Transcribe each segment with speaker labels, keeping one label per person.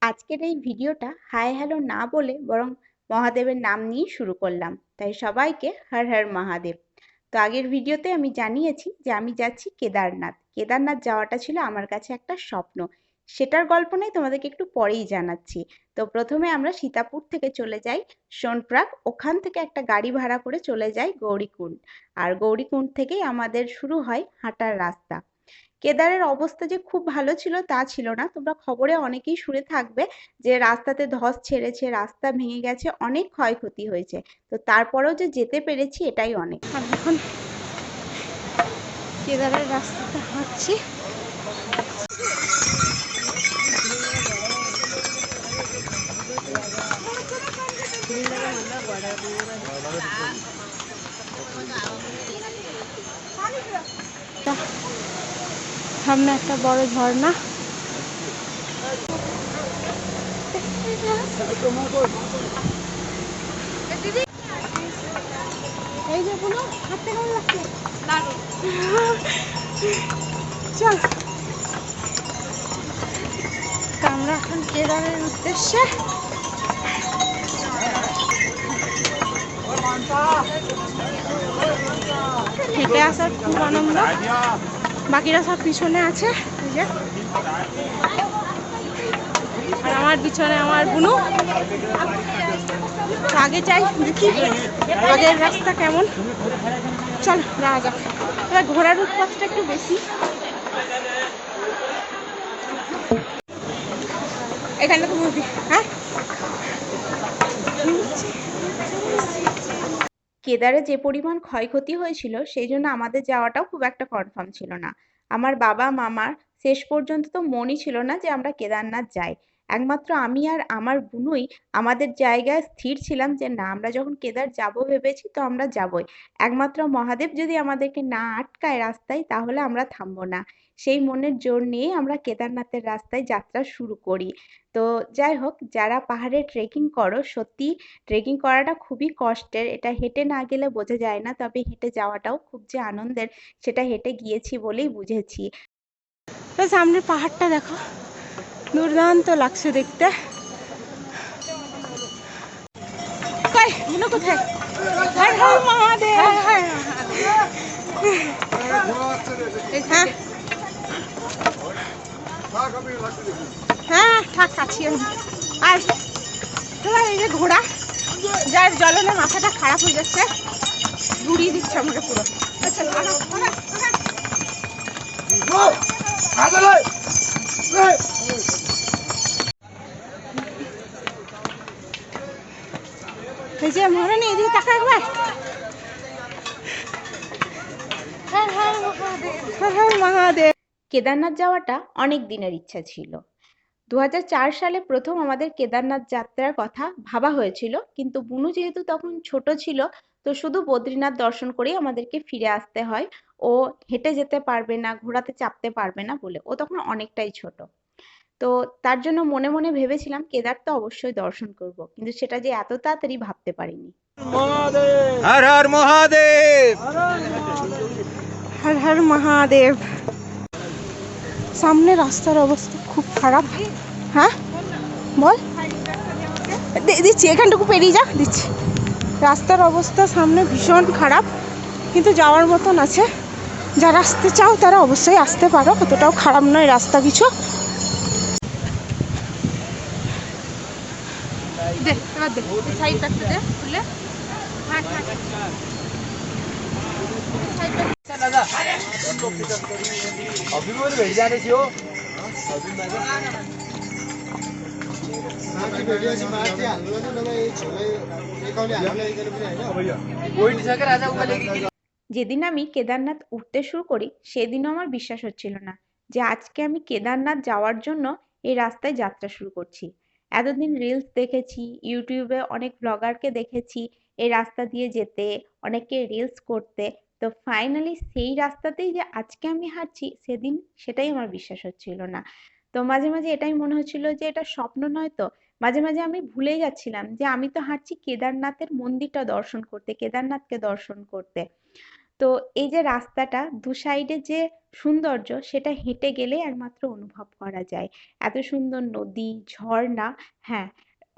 Speaker 1: আজকের এই ভিডিওটা হাই হ্যালো না বলে বরং মহাদেবের নাম নিয়ে শুরু করলাম। তাই সবাইকে হর হর মহাদেব। তো আগের ভিডিওতে আমি জানিয়েছি যে আমি যাচ্ছি কেদারনাথ। কেদারনাথ যাওয়াটা ছিল আমার কাছে একটা স্বপ্ন। সেটার গল্প নয়, তোমাদেরকে একটু পরেই জানাচ্ছি। তো প্রথমে আমরা সীতাপুর থেকে চলে যাই সোনপ্রয়াগ। ওখান থেকে একটা গাড়ি ভাড়া করে চলে যাই গৌরীকুণ্ড। আর গৌরীকুণ্ড থেকেই আমাদের শুরু হয় হাঁটার রাস্তা। কেদারের অবস্থা যে খুব ভালো ছিল তা ছিল না। তোমরা খবরে অনেকেই শুনে থাকবে যে রাস্তাতে ধস ছেড়েছে, রাস্তা ভেঙে গেছে, অনেক ক্ষয়ক্ষতি হয়েছে। তো তারপরেও যে যেতে পেরেছি এটাই অনেক।
Speaker 2: আমি এখন কেদারের রাস্তাতে হাঁটছি। সামনে একটা বড় ঝর্ণা। এই যে কোনো হাঁটতে কেমন লাগছে? চল, আমরা এখন কেদারের উদ্দেশ্যে হেঁটে আসার খুব আনন্দ। বাকিরা সব পিছনে আছে, আর আমার পিছনে আমার বুনু। আগে চাই দেখি আগের রাস্তা কেমন। চল যাওয়া যাক। এবার ঘোড়ার উৎপাতটা একটু বেশি। এখানে তো মুভি। হ্যাঁ,
Speaker 1: কেদারে যে পরিমাণ ক্ষয়ক্ষতি হয়েছিল সেই জন্য আমাদের যাওয়াটাও খুব একটা কনফার্ম ছিল না। আমার বাবা মামার শেষ পর্যন্ত তো মনই ছিল না যে আমরা কেদারনাথ যাই। একমাত্র আমি আর আমার বুনুই আমাদের জায়গায় স্থির ছিলাম যে না, আমরা যখন কেদার যাব ভেবেছি তো আমরা যাবই। একমাত্র মহাদেব যদি আমাদেরকে না আটকায় রাস্তায় তাহলে আমরা থামবো না। সেই মনের জোর নিয়ে আমরা কেদারনাথের রাস্তায় যাত্রা শুরু করি। তো যাই হোক, যারা পাহাড়ে ট্রেকিং করো, সত্যি ট্রেকিং করাটা খুবই কষ্টের। এটা হেঁটে না গেলে বোঝা যায় না, তবে হেঁটে যাওয়াটাও খুব যে আনন্দের সেটা হেঁটে গিয়েছি বলেই বুঝেছি।
Speaker 2: সামনের পাহাড়টা দেখো, দুর্দান্ত লাগছে দেখতে। কোথায়? হর হর মহাদেব। হ্যাঁ থাক, কাছি আর তোমার এই যে ঘোড়া, যার জ্বলনে মাথাটা খারাপ হয়ে যাচ্ছে, ঘুরিয়ে দিচ্ছে আমাকে পুরো। এই যে মহারানী, এদিকে তাকা একবার। হর হর মহাদেব, হর হর মহাদেব।
Speaker 1: কেদারনাথ যাওয়াটা অনেক দিনের ইচ্ছা ছিল। 2004 সালে প্রথম আমাদের কেদারনাথ যাত্রার কথা ভাবা হয়েছিল, কিন্তু বুনু যেহেতু তখন ছোট ছিল তো শুধু বদ্রীনাথ দর্শন করেই আমাদেরকে ফিরে আসতে হয়। ও হেঁটে যেতে পারবে না, ঘোড়াতে চাপতে পারবে না বলে, ও তখন অনেকটাই ছোট। তো তার জন্য মনে মনে ভেবেছিলাম কেদার তো অবশ্যই দর্শন করব, কিন্তু সেটা যে এত তাড়াতাড়ি ভাবতে পারিনি।
Speaker 3: হর হর মহাদেব,
Speaker 2: হর হর মহাদেব। সামনে রাস্তার অবস্থা খুব খারাপ। হ্যাঁ বল, দিচ্ছি, এখানটুকু পেরিয়ে যা, দিচ্ছি। রাস্তার অবস্থা সামনে ভীষণ খারাপ, কিন্তু যাওয়ার মতন আছে। যারা আসতে চাও তারা অবশ্যই আসতে পারো, অতটাও খারাপ নয় রাস্তা কিছু। দে এবার দে, সাইডটা দে খুলে।
Speaker 3: अभी वो बैठ जाने से हो
Speaker 1: যেদিন আমি কেদারনাথ উঠতে শুরু করি সেদিনও আমার বিশ্বাস হচ্ছিল না যে আজকে আমি কেদারনাথ যাওয়ার জন্য এই রাস্তায় যাত্রা শুরু করছি। এতদিন রিলস দেখেছি, ইউটিউবে অনেক ব্লগারকে দেখেছি এই রাস্তা দিয়ে যেতে, অনেকে রিলস করতে। তো ফাইনালি সেই রাস্তাতেই যে আজকে আমি হাঁটছি সেদিন সেটাই আমার বিশ্বাস হচ্ছিল না। তো মাঝে মাঝে এটাই মনে হচ্ছিল যে এটা স্বপ্ন নয় তো। মাঝে মাঝে আমি ভুলে যাচ্ছিলাম যে আমি তো হাঁটছি কেদারনাথের মন্দিরটা দর্শন করতে, কেদারনাথকে দর্শন করতে। তো এই যে রাস্তাটা দু সাইডে যে সৌন্দর্য সেটা হেঁটে গেলে আর মাত্র অনুভব করা যায়। এত সুন্দর নদী, ঝর্ণা, হ্যাঁ,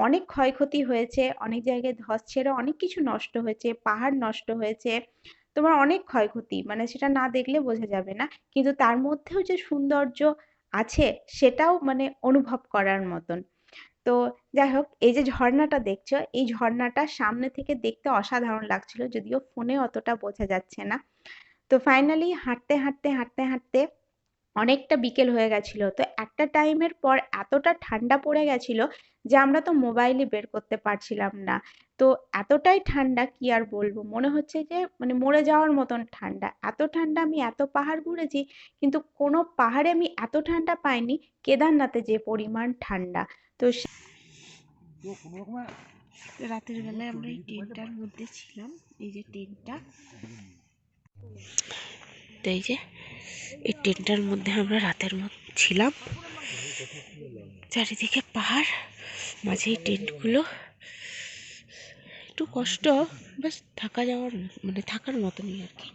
Speaker 1: অনেক ক্ষয়ক্ষতি হয়েছে, অনেক জায়গায় ধস ছেড়ে অনেক কিছু নষ্ট হয়েছে, পাহাড় নষ্ট হয়েছে, তোমার অনেক ক্ষয়ক্ষতি, মানে সেটা না দেখলে বোঝা যাবে না, কিন্তু তার মধ্যেও যে সৌন্দর্য আছে সেটাও মানে অনুভব করার মতন। তো যাই হোক, এই যে ঝর্ণাটা দেখছো, এই ঝর্ণাটা সামনে থেকে দেখতে অসাধারণ লাগছিল, যদিও ফোনে অতটা বোঝা যাচ্ছে না। তো ফাইনালি হাঁটতে হাঁটতে হাঁটতে হাঁটতে অনেকটা বিকেল হয়ে গেছিল। তো একটা টাইমের পর এতটা ঠান্ডা পড়ে গেছিল যে আমরা তো মোবাইলই বের করতে পারছিলাম না। তো এতটাই ঠান্ডা কি আর বলবো, মনে হচ্ছে যে মানে মরে যাওয়ার মতন ঠান্ডা, এত ঠান্ডা। আমি এত পাহাড় ঘুরেছি কিন্তু কোনো পাহাড়ে আমি এত ঠান্ডা পাইনি, কেদারনাথে যে পরিমাণ ঠান্ডা। তো
Speaker 2: রাতের বেলায় আমরা এই টেন্টটার মধ্যে ছিলাম, এই যে টেন্টটা, তো এই যে এই টেন্টটার মধ্যে আমরা রাতের মধ্যে ছিলাম। চারিদিকে পাহাড়, মাঝে এই টেন্টগুলো, একটু কষ্ট, বাস থাকা যাওয়ার মানে থাকার মতনই আর কি।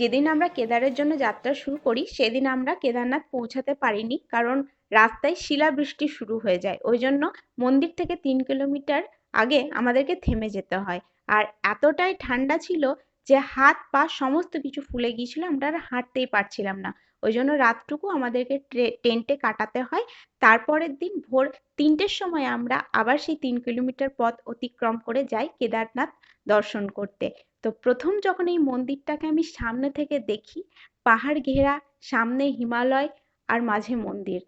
Speaker 1: যেদিন আমরা কেদারের জন্য যাত্রা শুরু করি সেদিন আমরা কেদারনাথ পৌঁছাতে পারিনি, কারণ রাস্তায় শিলাবৃষ্টি শুরু হয়ে যায়। ওই জন্য মন্দির থেকে 3 কিলোমিটার আগে আমাদেরকে থেমে যেতে হয়। আর এতটাই ঠান্ডা ছিল যে হাত পা সমস্ত কিছু ফুলে গিয়েছিল, আমরা আর হাঁটতেই পারছিলাম না। ওই জন্য রাতটুকু আমাদেরকে টেন্টে কাটাতে হয়। তারপরের দিন ভোর 3টের সময় আমরা আবার সেই 3 কিলোমিটার পথ অতিক্রম করে যাই কেদারনাথ দর্শন করতে। তো প্রথম যখন এই মন্দিরটাকে আমি সামনে থেকে দেখি, পাহাড় ঘেরা, সামনে হিমালয় আর মাঝে মন্দির,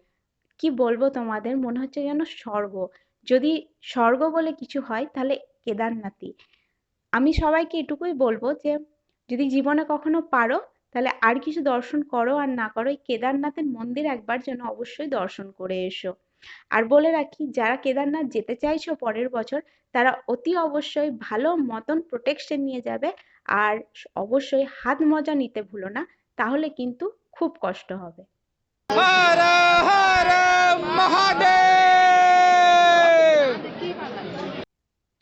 Speaker 1: কি বলবো তোমাদের, মনে হচ্ছে যেন স্বর্গ। যদি স্বর্গ বলে কিছু হয় তাহলে কেদারনাথই। আমি সবাইকে এটুকুই বলবো যে যদি জীবনে কখনো পারো তাহলে আর কিছু দর্শন করো আর না করো, এই কেদারনাথের মন্দির একবার যেন অবশ্যই দর্শন করে এসো। আর বলে রাখি, যারা কেদারনাথ যেতে চাইছো পরের বছর, তারা অতি অবশ্যই ভালো মতন প্রোটেকশন নিয়ে যাবে। আর অবশ্যই হাত মোজা নিতে ভুলো না, তাহলে কিন্তু খুব কষ্ট হবে।
Speaker 3: হর হর মহাদেব।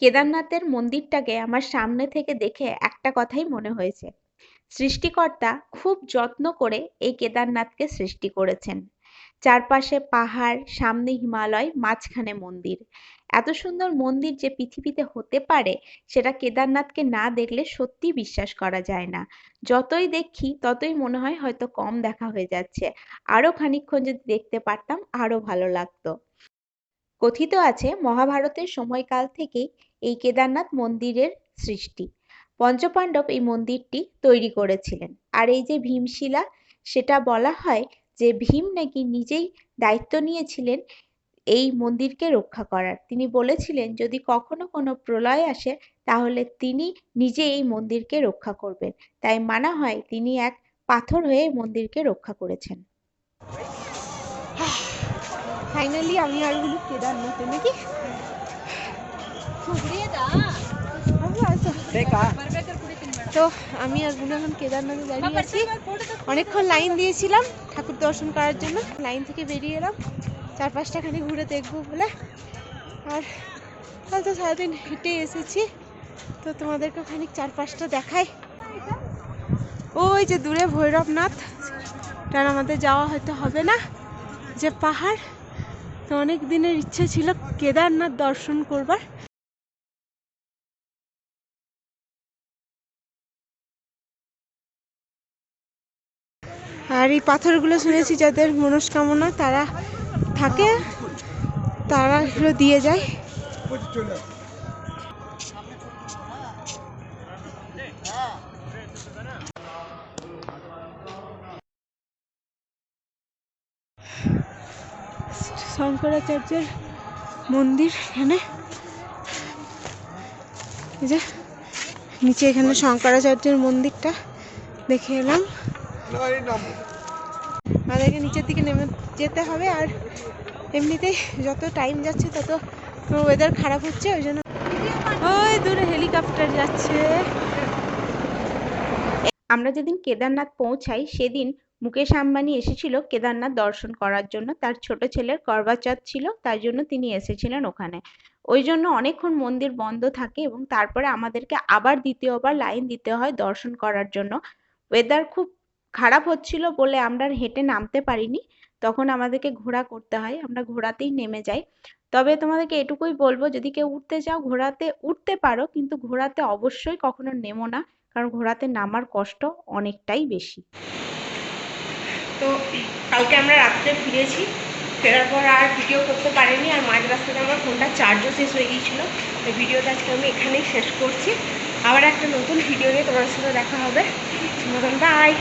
Speaker 1: কেদারনাথের মন্দিরটাকে আমার সামনে থেকে দেখে একটা কথাই মনে হয়েছে, সৃষ্টিকর্তা খুব যত্ন করে এই কেদারনাথকে সৃষ্টি করেছেন। চারপাশে পাহাড়, সামনে হিমালয়, মাঝখানে মন্দির। এত সুন্দর মন্দির যে পৃথিবীতে হতে পারে সেটা কেদারনাথকে না দেখলে সত্যি বিশ্বাস করা যায় না। যতই দেখি ততই মনে হয় হয়তো কম দেখা হয়ে যাচ্ছে, আরো খানিকক্ষণ যদি দেখতে পারতাম আরো ভালো লাগতো। কথিত আছে মহাভারতের সময়কাল থেকেই এই কেদারনাথ মন্দিরের সৃষ্টি। পঞ্চপাণ্ডব এই মন্দিরটি তৈরি করেছিলেন। আর এই যে ভীমশিলা, সেটা বলা হয় যে ভীম নাকি নিজেই দায়িত্ব নিয়েছিলেন এই মন্দিরকে রক্ষা করার। তিনি বলেছিলেন যদি কখনো কোনো প্রলয় আসে তাহলে তিনি নিজে এই মন্দিরকে রক্ষা করবেন। তাই মানা হয় তিনি এক পাথর হয়ে মন্দিরকে রক্ষা করেছেন।
Speaker 2: ফাইনালি আমি আর গুলো কেদারনাথে নাকি। তো আমি আর গুলো এখন কেদারনাথে দাঁড়িয়ে আছি। অনেকক্ষণ লাইন দিয়েছিলাম ঠাকুর দর্শন করার জন্য, লাইন থেকে বেরিয়ে এলাম 4-5টা খানি ঘুরে দেখবো বলে। আর কাল তো সারাদিন হেঁটে এসেছি, তো তোমাদেরকে খানিক 4-5টা দেখাই। ওই যে দূরে ভৈরবনাথ, তার আমাদের যাওয়া হয়তো হবে না, যে পাহাড়। তো অনেক দিনের ইচ্ছে ছিল কেদারনাথ দর্শন করবার। আর এই পাথরগুলো শুনেছি যাদের মনস্কামনা তারা থাকে, তারা এগুলো দিয়ে যায়। শঙ্করাচার্যের মন্দির এখানে, এই যে নিচে এখানে শঙ্করাচার্যের মন্দিরটা দেখে এলাম। আমাদেরকে নিচের দিকে নেমে যেতে হবে। আর এমনিতেই যত টাইম যাচ্ছে তত ওয়েদার খারাপ হচ্ছে, ওই জন্য ওই দূরে হেলিকপ্টার যাচ্ছে।
Speaker 1: আমরা যেদিন কেদারনাথ পৌঁছাই সেদিন মুকেশ আম্বানি এসেছিল কেদারনাথ দর্শন করার জন্য, তার ছোট ছেলের করবা চৌথ ছিল, তার জন্য তিনি এসেছিলেন ওখানে। ওই জন্য অনেকক্ষণ মন্দির বন্ধ থাকে এবং তারপরে আমাদেরকে আবার দ্বিতীয়বার লাইন দিতে হয় দর্শন করার জন্য। ওয়েদার খুব খারাপ হচ্ছিল বলে আমরা আর হেঁটে নামতে পারিনি, তখন আমাদেরকে ঘোড়া করতে হয়, আমরা ঘোড়াতেই নেমে যাই। তবে তোমাদেরকে এটুকুই বলবো, যদি কেউ উঠতে চাও ঘোড়াতে উঠতে পারো, কিন্তু ঘোড়াতে অবশ্যই কখনো নেমো না, কারণ ঘোড়াতে নামার কষ্ট অনেকটাই বেশি।
Speaker 2: তো কালকে আমরা রাত্রে ফিরেছি, ফেরার পর আর ভিডিও করতে পারিনি, আর মাঝ রাস্তাতে আমার ফোনটা চার্জও শেষ হয়ে গিয়েছিলো। এই ভিডিওটা আজকে আমি এখানেই শেষ করছি। আবার একটা নতুন ভিডিও নিয়ে তোমার সাথে দেখা হবে। বাই।